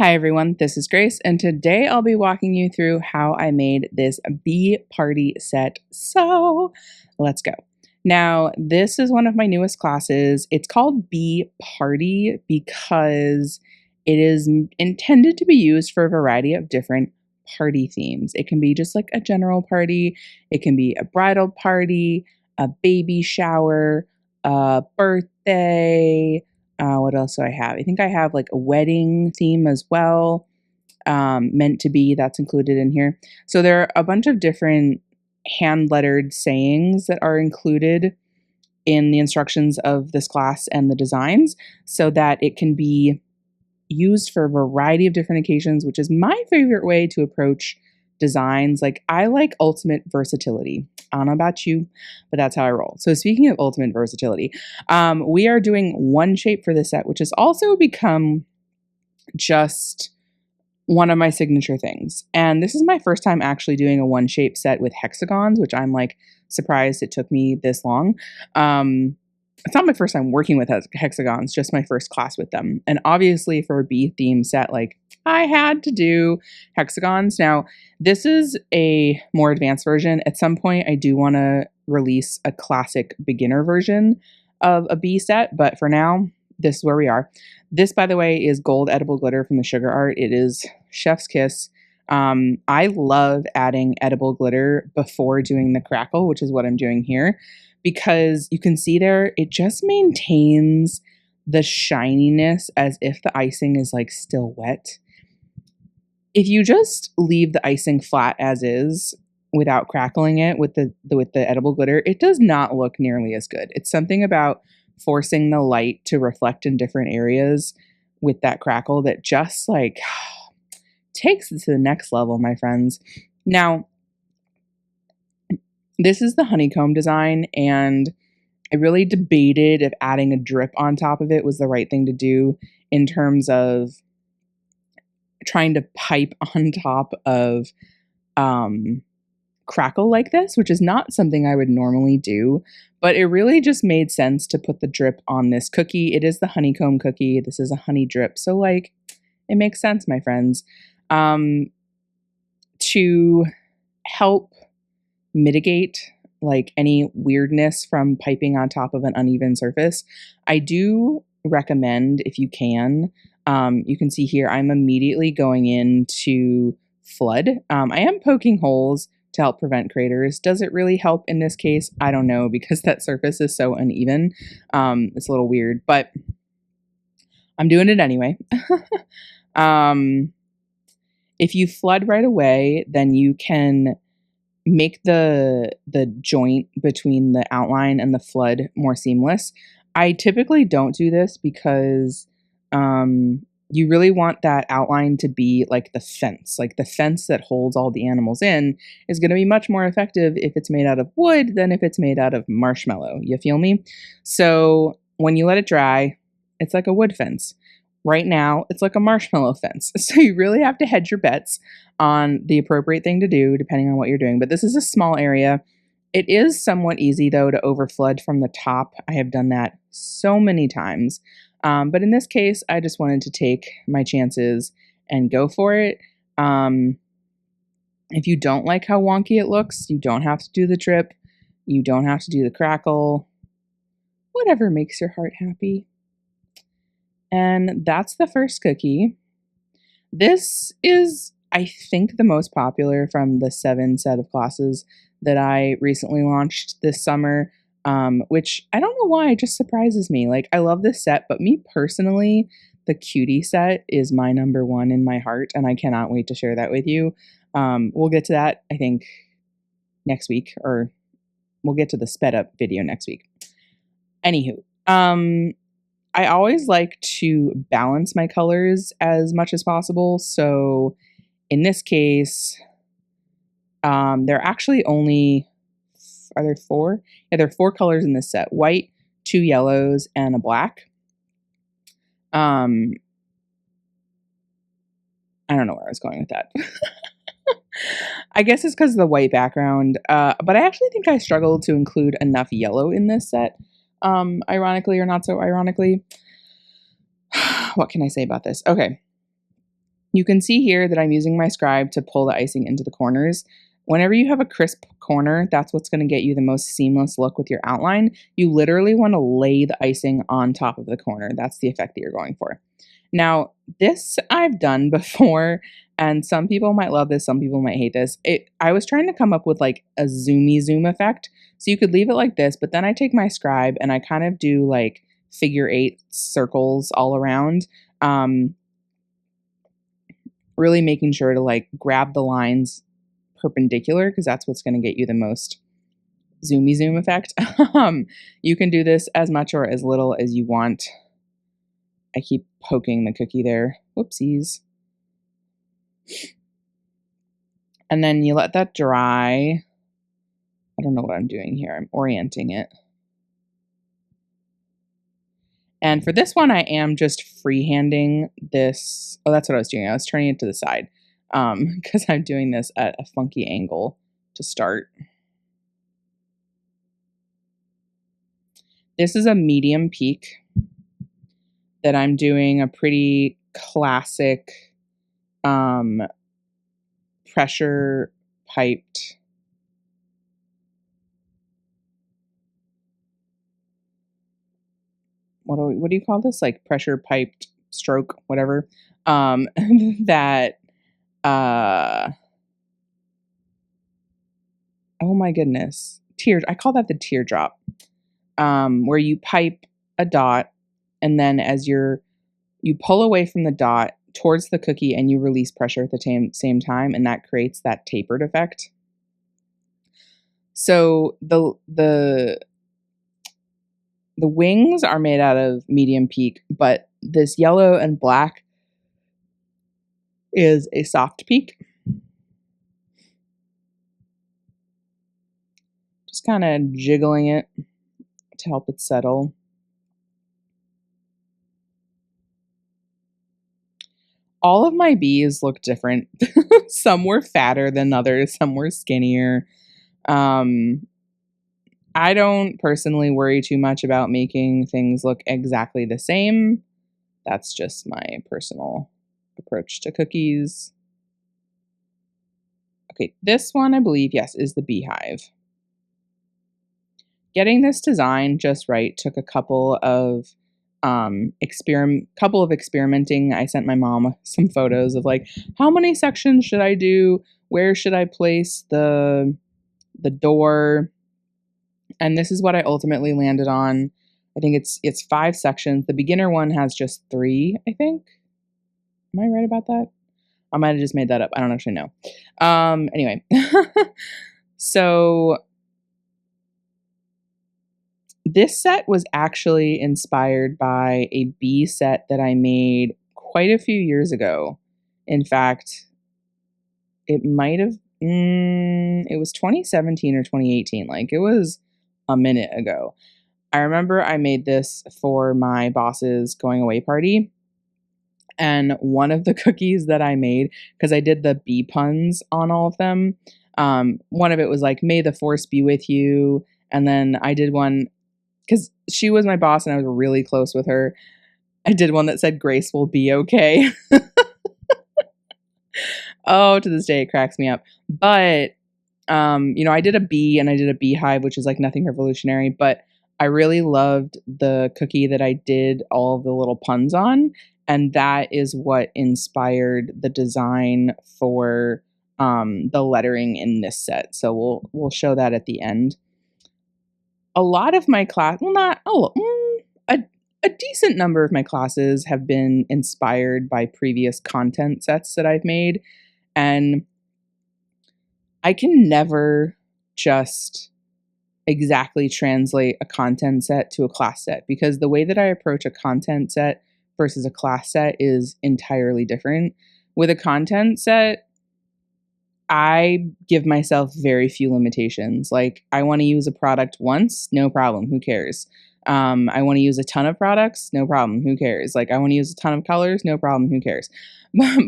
Hi everyone, this is Grace, and today I'll be walking you through how I made this bee party set. So let's go. Now, this is one of my newest classes. It's called Bee Party because it is intended to be used for a variety of different party themes. It can be just like a general party, it can be a bridal party, a baby shower, a birthday. What else do I have? I think I have like a wedding theme as well. Meant to be, that's included in here. So there are a bunch of different hand lettered sayings that are included in the instructions of this class and the designs so that it can be used for a variety of different occasions, which is my favorite way to approach designs. Like, I like ultimate versatility. I don't know about you, but that's how I roll. So speaking of ultimate versatility, we are doing one shape for this set, which has also become just one of my signature things. And this is my first time actually doing a one shape set with hexagons, which I'm like surprised it took me this long. It's not my first time working with hexagons, just my first class with them. And obviously for a bee theme set, like, I had to do hexagons. Now, this is a more advanced version. At some point, I do want to release a classic beginner version of a bee set, but for now, this is where we are. This, by the way, is gold edible glitter from the Sugar Art. It is chef's kiss. I love adding edible glitter before doing the crackle, which is what I'm doing here, because you can see there, it just maintains the shininess as if the icing is like still wet. If you just leave the icing flat as is without crackling it with the edible glitter, it does not look nearly as good. It's something about forcing the light to reflect in different areas with that crackle that just like takes it to the next level, my friends. Now, this is the honeycomb design, and I really debated if adding a drip on top of it was the right thing to do in terms of trying to pipe on top of crackle like this, which is not something I would normally do, but it really just made sense to put the drip on this cookie. It is the honeycomb cookie. This is a honey drip. So like, it makes sense, my friends. To help mitigate like any weirdness from piping on top of an uneven surface, I do recommend, if you can see here, I'm immediately going into flood. I am poking holes to help prevent craters. Does it really help in this case? I don't know, because that surface is so uneven. It's a little weird, but I'm doing it anyway. If you flood right away, then you can make the joint between the outline and the flood more seamless. I typically don't do this because you really want that outline to be like the fence. Like, the fence that holds all the animals in is going to be much more effective if it's made out of wood than if it's made out of marshmallow. You feel me? So when you let it dry, it's like a wood fence. Right now, it's like a marshmallow fence. So you really have to hedge your bets on the appropriate thing to do depending on what you're doing. But this is a small area. It is somewhat easy, though, to overflood from the top. I have done that so many times. But in this case, I just wanted to take my chances and go for it. If you don't like how wonky it looks, you don't have to do the drip. You don't have to do the crackle. Whatever makes your heart happy. And that's the first cookie. This is, I think, the most popular from the 7 set of classes that I recently launched this summer, which I don't know why, it just surprises me. Like, I love this set, but me personally, the cutie set is my number one in my heart, and I cannot wait to share that with you. We'll get to that, I think, next week, or we'll get to the sped up video next week. Anywho, I always like to balance my colors as much as possible. So in this case, there are actually only, are there 4? Yeah, there are 4 colors in this set: white, 2 yellows, and a black. I don't know where I was going with that. I guess it's because of the white background, but I actually think I struggled to include enough yellow in this set, ironically or not so ironically. What can I say about this? Okay. You can see here that I'm using my scribe to pull the icing into the corners. Whenever you have a crisp corner, that's what's going to get you the most seamless look with your outline. You literally want to lay the icing on top of the corner. That's the effect that you're going for. Now, this I've done before, and some people might love this, some people might hate this. I was trying to come up with like a zoomy zoom effect. So you could leave it like this, but then I take my scribe and I kind of do like figure 8 circles all around. Really making sure to like grab the lines perpendicular because that's what's going to get you the most zoomy zoom effect. You can do this as much or as little as you want. I keep poking the cookie there. Whoopsies. And then you let that dry. I don't know what I'm doing here. I'm orienting it. And for this one, I am just freehanding this. Oh, that's what I was doing. I was turning it to the side because I'm doing this at a funky angle to start. This is a medium peak that I'm doing a pretty classic pressure piped what do you call this? Like pressure piped stroke, whatever. That oh my goodness. I call that the teardrop. Where you pipe a dot and then as you pull away from the dot towards the cookie and you release pressure at the same time, and that creates that tapered effect. So the wings are made out of medium peak, but this yellow and black is a soft peak. Just kind of jiggling it to help it settle. All of my bees look different. Some were fatter than others, some were skinnier. I don't personally worry too much about making things look exactly the same. That's just my personal approach to cookies. Okay, this one I believe, yes, is the beehive. Getting this design just right took a couple of experimenting. I sent my mom some photos of like, how many sections should I do? Where should I place the door? And this is what I ultimately landed on. I think it's 5 sections. The beginner one has just 3, I think. Am I right about that? I might have just made that up. I don't actually know. Anyway. So this set was actually inspired by a bee set that I made quite a few years ago. In fact, it might have, it was 2017 or 2018. Like it was a minute ago. I remember I made this for my boss's going away party. And one of the cookies that I made, because I did the bee puns on all of them, one of it was like, may the force be with you. And then I did one, because she was my boss and I was really close with her. I did one that said, Graceful, be okay. Oh, to this day, it cracks me up. But, I did a bee and I did a beehive, which is like nothing revolutionary. But I really loved the cookie that I did all of the little puns on. And that is what inspired the design for the lettering in this set. So we'll show that at the end. A lot of my class, well, not a decent number of my classes have been inspired by previous content sets that I've made, and I can never just exactly translate a content set to a class set because the way that I approach a content set versus a class set is entirely different. With a content set, I give myself very few limitations. Like, I want to use a product once, no problem, who cares? I want to use a ton of products, no problem, who cares? Like, I want to use a ton of colors, no problem, who cares?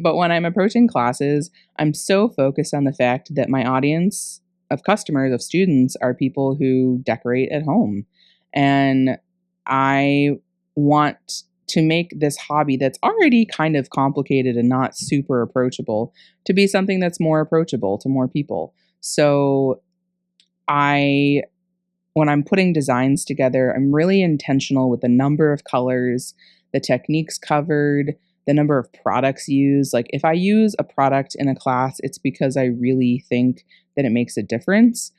But when I'm approaching classes, I'm so focused on the fact that my audience of customers, of students, are people who decorate at home. And I want to make this hobby that's already kind of complicated and not super approachable to be something that's more approachable to more people. So I when I'm putting designs together, I'm really intentional with the number of colors, the techniques covered, the number of products used. Like if I use a product in a class, it's because I really think that it makes a difference.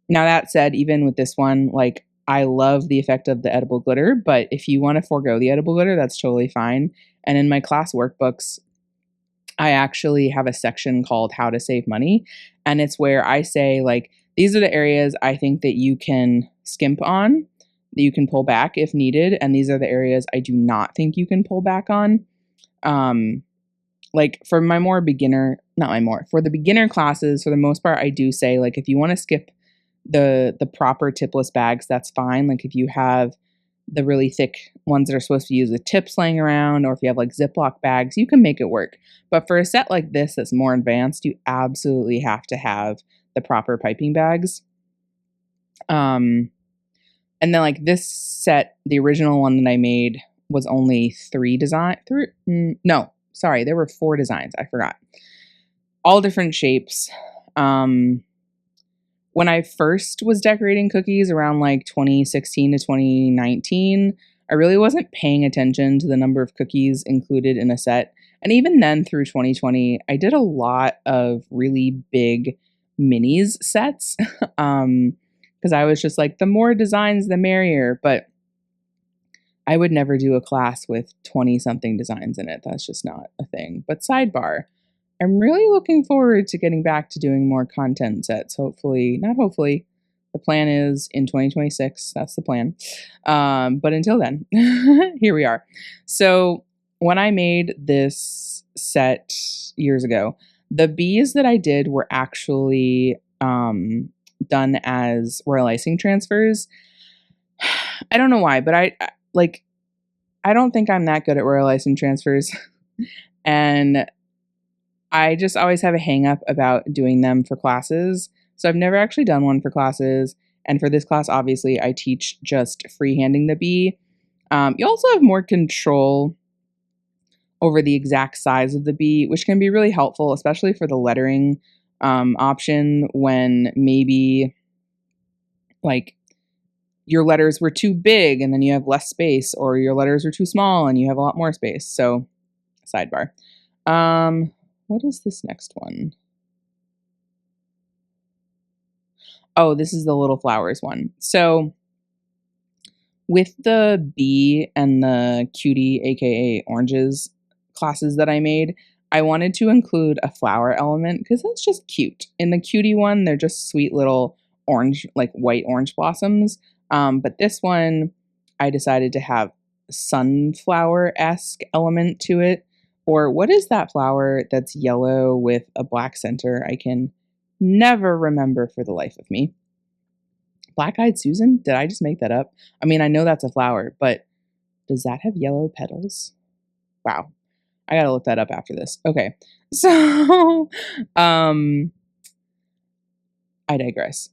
Now that said, even with this one, like I love the effect of the edible glitter, but if you want to forego the edible glitter, that's totally fine. And in my class workbooks, I actually have a section called How to Save Money. And it's where I say, like, these are the areas I think that you can skimp on, that you can pull back if needed. And these are the areas I do not think you can pull back on. Like for my more beginner, not my more, for the beginner classes, for the most part, I do say, like, if you want to skip the proper tipless bags, that's fine. Like if you have the really thick ones that are supposed to use the tips laying around, or if you have like Ziploc bags, you can make it work. But for a set like this that's more advanced, you absolutely have to have the proper piping bags. And then like this set, the original one that I made was only there were 4 designs. I forgot. All different shapes. When I first was decorating cookies around like 2016 to 2019, I really wasn't paying attention to the number of cookies included in a set. And even then through 2020, I did a lot of really big minis sets. Because I was just like, the more designs, the merrier. But I would never do a class with 20 something designs in it. That's just not a thing. But sidebar, I'm really looking forward to getting back to doing more content sets. Not hopefully. The plan is in 2026. That's the plan. But until then, here we are. So when I made this set years ago, the bees that I did were actually done as royal icing transfers. I don't know why, but I don't think I'm that good at royal icing transfers. And I just always have a hang up about doing them for classes. So I've never actually done one for classes. And for this class, obviously, I teach just freehanding the bee. You also have more control over the exact size of the bee, which can be really helpful, especially for the lettering option when maybe like your letters were too big and then you have less space, or your letters are too small and you have a lot more space. So sidebar. What is this next one? Oh, this is the little flowers one. So with the bee and the cutie, aka oranges classes that I made, I wanted to include a flower element because that's just cute. In the cutie one, they're just sweet little orange, like white orange blossoms. But this one, I decided to have sunflower-esque element to it. Or what is that flower that's yellow with a black center? I can never remember for the life of me. Black-eyed Susan? Did I just make that up? I mean, I know that's a flower, but does that have yellow petals? Wow. I gotta look that up after this. Okay. So, I digress.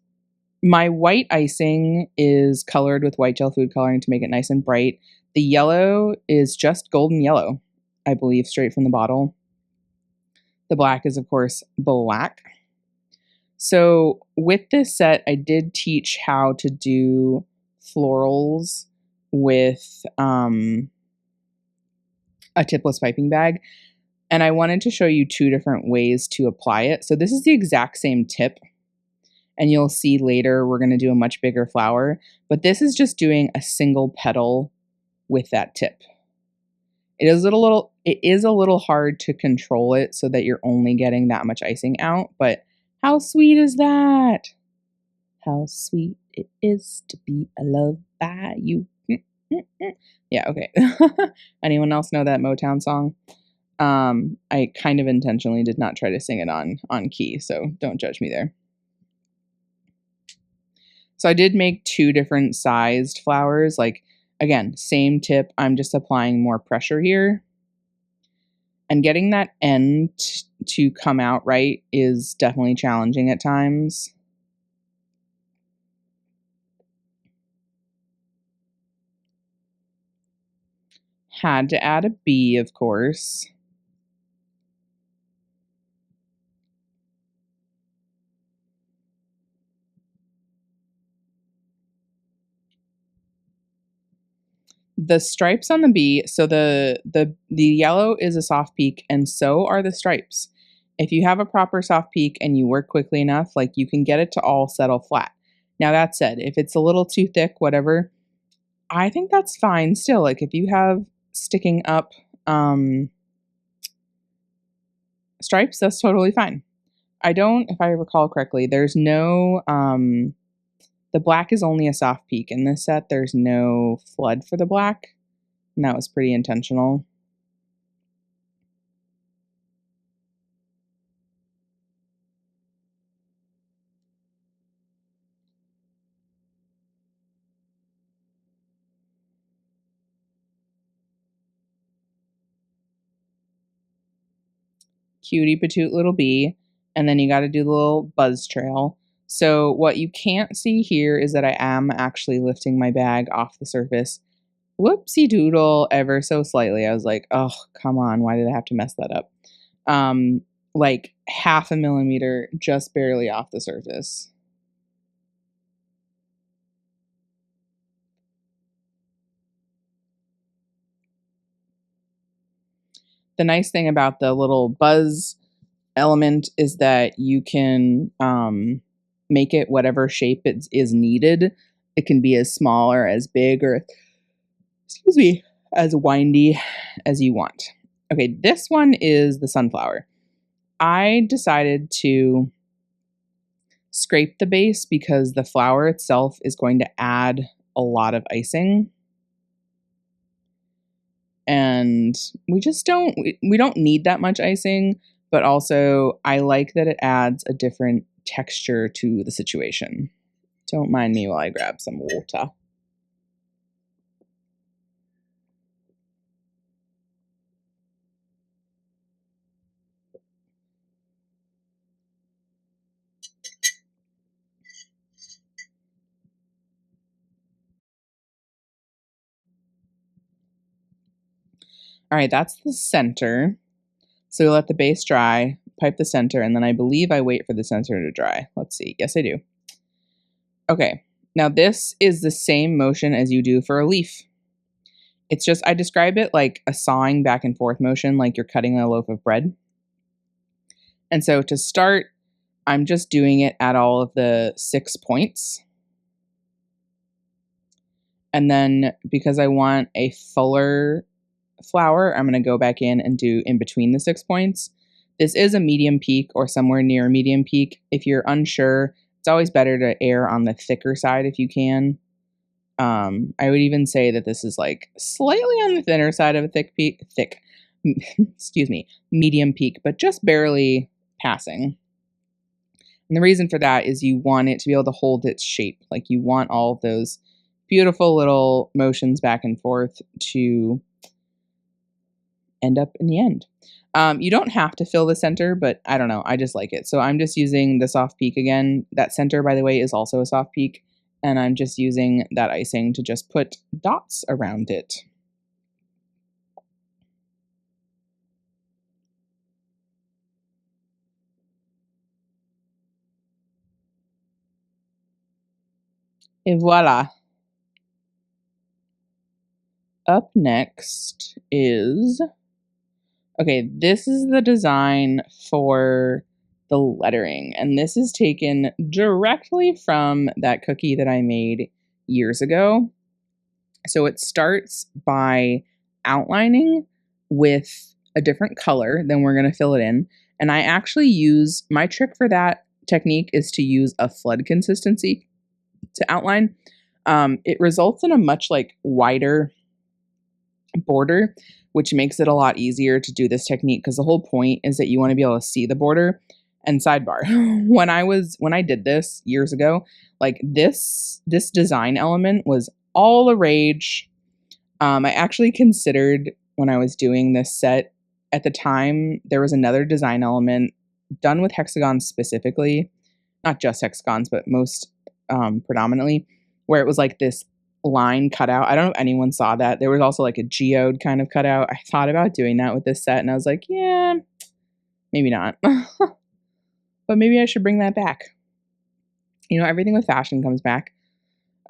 My white icing is colored with white gel food coloring to make it nice and bright. The yellow is just golden yellow, I believe, straight from the bottle. The black is, of course, black. So with this set, I did teach how to do florals with a tipless piping bag. And I wanted to show you 2 different ways to apply it. So this is the exact same tip. And you'll see later we're going to do a much bigger flower. But this is just doing a single petal with that tip. It is a little hard to control it so that you're only getting that much icing out. But how sweet is that? How sweet it is to be loved by you. Yeah, okay. Anyone else know that Motown song? I kind of intentionally did not try to sing it on key, so don't judge me there. So I did make 2 different sized flowers. Like, again, same tip. I'm just applying more pressure here. And getting that end to come out right is definitely challenging at times. Had to add a B, of course. The stripes on the B, so the yellow is a soft peak, and so are the stripes. If you have a proper soft peak and you work quickly enough, like you can get it to all settle flat. Now that said, if it's a little too thick, whatever, I think that's fine still. Like if you have sticking up stripes, that's totally fine. I don't, if I recall correctly, there's no the black is only a soft peak. In this set, there's no flood for the black, and that was pretty intentional. Cutie patoote little bee, and then you got to do the little buzz trail. So what you can't see here is that I am actually lifting my bag off the surface. Whoopsie doodle, ever so slightly. I was like, oh, come on, why did I have to mess that up? Like 0.5 millimeter, just barely off the surface. The nice thing about the little buzz element is that you can make it whatever shape it is needed. It can be as small or as big or, excuse me, as windy as you want. Okay, this one is the sunflower. I decided to scrape the base because the flower itself is going to add a lot of icing. And we just don't need that much icing, but also I like that it adds a different texture to the situation. Don't mind me while I grab some water. All right, that's the center. So we let the base dry, pipe the center, and then I believe I wait for the center to dry. Let's see. Yes, I do. Okay, now this is the same motion as you do for a leaf. It's just, I describe it like a sawing back and forth motion, like you're cutting a loaf of bread. And so to start, I'm just doing it at all of the 6 points. And then because I want a fuller flower, I'm going to go back in and do in between the 6 points. This is a medium peak or somewhere near a medium peak. If you're unsure, it's always better to err on the thicker side if you can. I would even say that this is like slightly on the thinner side of a excuse me, medium peak, but just barely passing. And the reason for that is you want it to be able to hold its shape. Like you want all of those beautiful little motions back and forth to end up in the end. You don't have to fill the center, but I don't know. I just like it. So I'm just using the soft peak again. That center, by the way, is also a soft peak. And I'm just using that icing to just put dots around it. Et voila. Up next is, okay, this is the design for the lettering. And this is taken directly from that cookie that I made years ago. So it starts by outlining with a different color than we're going to fill it in. And I actually use, my trick for that technique is to use a flood consistency to outline. It results in a much like wider border, which makes it a lot easier to do this technique because the whole point is that you want to be able to see the border. And sidebar, when I did this years ago, like this design element was all the rage. I actually considered when I was doing this set at the time, there was another design element done with hexagons specifically, not just hexagons, but most predominantly, where it was like this line cutout. I don't know if anyone saw that. There was also like a geode kind of cutout. I thought about doing that with this set and I was like, yeah, maybe not. But maybe I should bring that back. You know, everything with fashion comes back.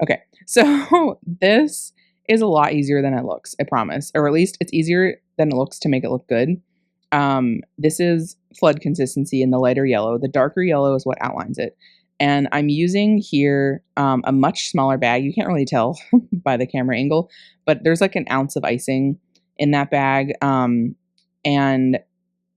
Okay, so this is a lot easier than it looks, I promise. Or at least it's easier than it looks to make it look good. This is flood consistency in the lighter yellow. The darker yellow is what outlines it. And I'm using here a much smaller bag. You can't really tell by the camera angle, but there's like an ounce of icing in that bag. And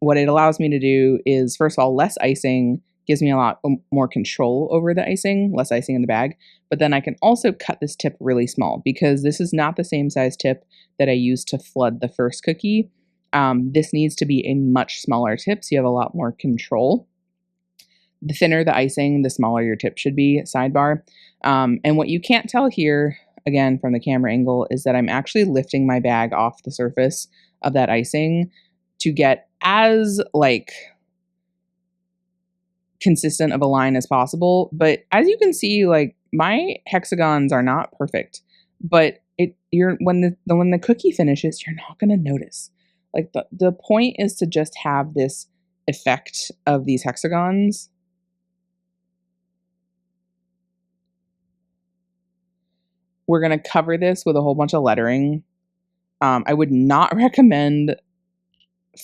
what it allows me to do is, first of all, less icing gives me a lot more control over the icing, less icing in the bag. But then I can also cut this tip really small because this is not the same size tip that I used to flood the first cookie. This needs to be a much smaller tip so you have a lot more control. The thinner the icing, the smaller your tip should be, sidebar. And what you can't tell here, again, from the camera angle, is that I'm actually lifting my bag off the surface of that icing to get as like consistent of a line as possible. But as you can see, like my hexagons are not perfect, but when the cookie finishes, you're not going to notice. Like the point is to just have this effect of these hexagons. We're going to cover this with a whole bunch of lettering. I would not recommend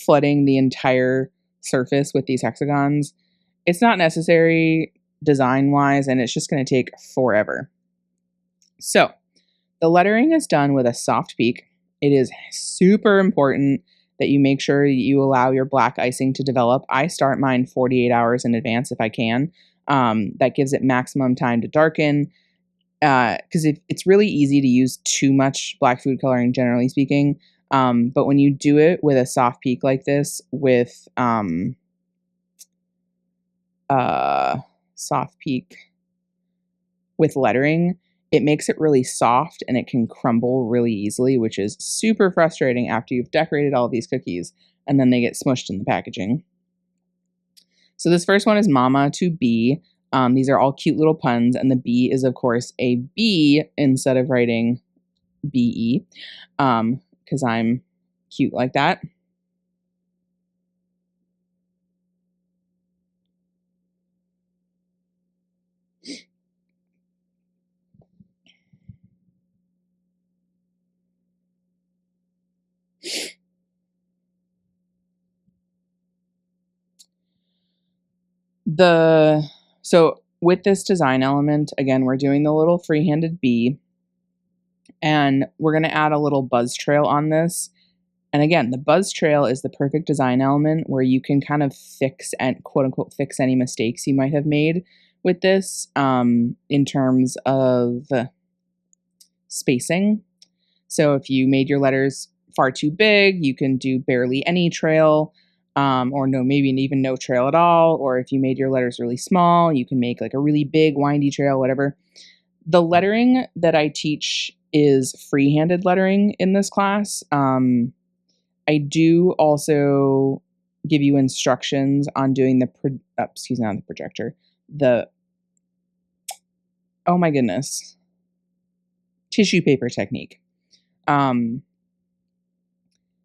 flooding the entire surface with these hexagons. It's not necessary design-wise, and it's just going to take forever. So, the lettering is done with a soft peak. It is super important that you make sure you allow your black icing to develop. I start mine 48 hours in advance if I can. That gives it maximum time to darken. Because it's really easy to use too much black food coloring, generally speaking. But when you do it with a soft peak like this, with soft peak with lettering, it makes it really soft and it can crumble really easily, which is super frustrating after you've decorated all of these cookies and then they get smushed in the packaging. So this first one is Mama to B. These are all cute little puns, and the B is, of course, a B instead of writing BE, because I'm cute like that. So with this design element, again, we're doing the little free-handed B, and we're going to add a little buzz trail on this. And again, the buzz trail is the perfect design element where you can kind of fix and quote unquote fix any mistakes you might have made with this in terms of spacing. So if you made your letters far too big, you can do barely any trail, or maybe even no trail at all. Or if you made your letters really small, you can make like a really big windy trail, whatever. The lettering that I teach is free-handed lettering in this class. I do also give you instructions on doing not the projector, oh my goodness, tissue paper technique.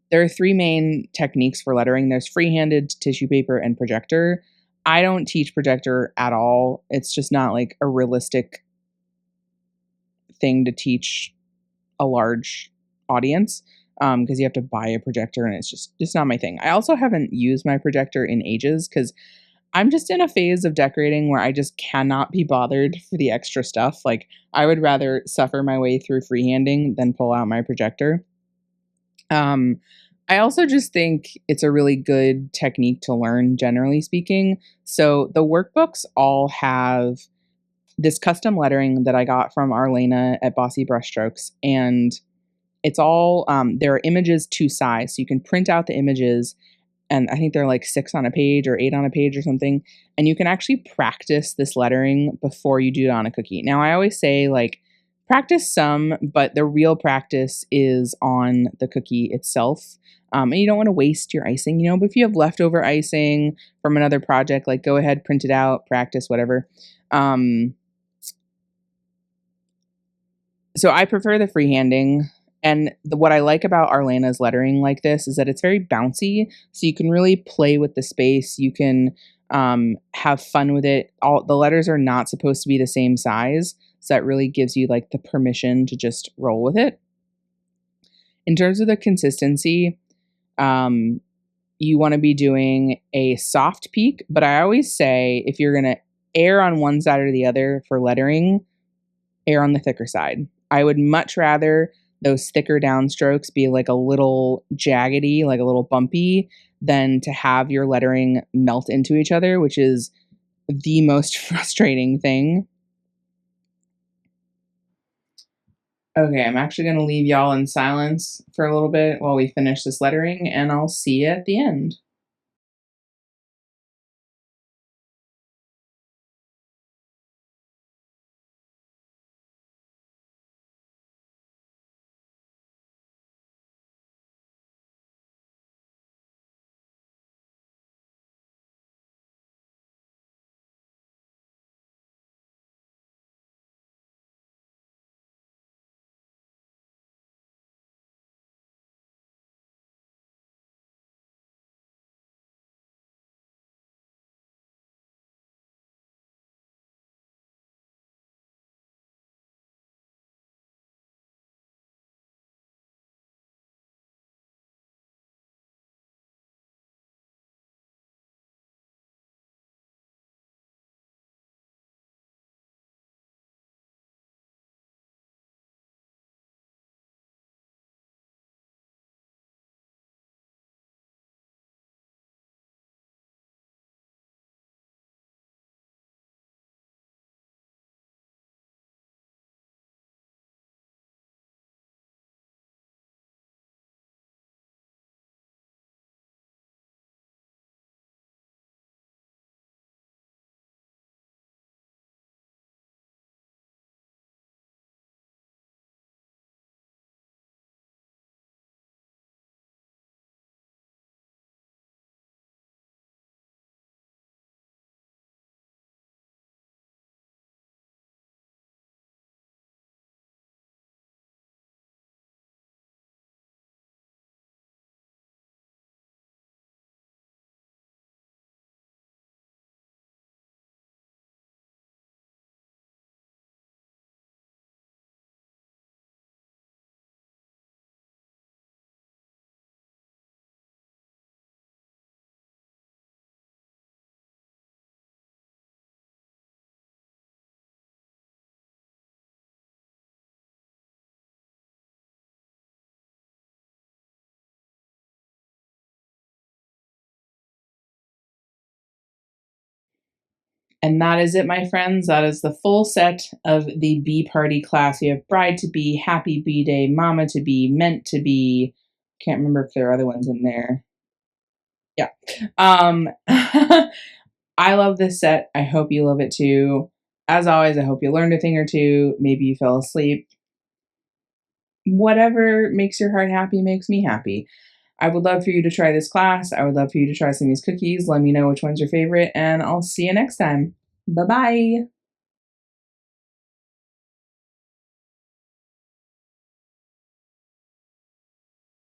There are three main techniques for lettering. There's free-handed, tissue paper, and projector. I don't teach projector at all. It's just not like a realistic thing to teach a large audience because you have to buy a projector and it's not my thing. I also haven't used my projector in ages because I'm just in a phase of decorating where I just cannot be bothered for the extra stuff. Like I would rather suffer my way through freehanding than pull out my projector. I also just think it's a really good technique to learn, generally speaking. So the workbooks all have this custom lettering that I got from Arlena at Bossy Brushstrokes, and it's all, there are images to size, so you can print out the images, and I think they're like 6 on a page or 8 on a page or something, and you can actually practice this lettering before you do it on a cookie. Now, I always say, like, practice some, but the real practice is on the cookie itself. And you don't want to waste your icing, but if you have leftover icing from another project, like go ahead, print it out, practice, whatever. So I prefer the freehanding. And what I like about Arlena's lettering like this is that it's very bouncy. So you can really play with the space. You can have fun with it. All the letters are not supposed to be the same size. So that really gives you like the permission to just roll with it. In terms of the consistency, you want to be doing a soft peak. But I always say if you're going to err on one side or the other for lettering, err on the thicker side. I would much rather those thicker downstrokes be like a little jaggedy, like a little bumpy, than to have your lettering melt into each other, which is the most frustrating thing. Okay, I'm actually going to leave y'all in silence for a little bit while we finish this lettering, and I'll see you at the end. And that is it, my friends. That is the full set of the bee party class. You have bride to be, happy bee day, mama to be, meant to be. Can't remember if there are other ones in there. Yeah. I love this set. I hope you love it too. As always, I hope you learned a thing or two. Maybe you fell asleep. Whatever makes your heart happy makes me happy. I would love for you to try this class. I would love for you to try some of these cookies. Let me know which one's your favorite, and I'll see you next time. Bye bye.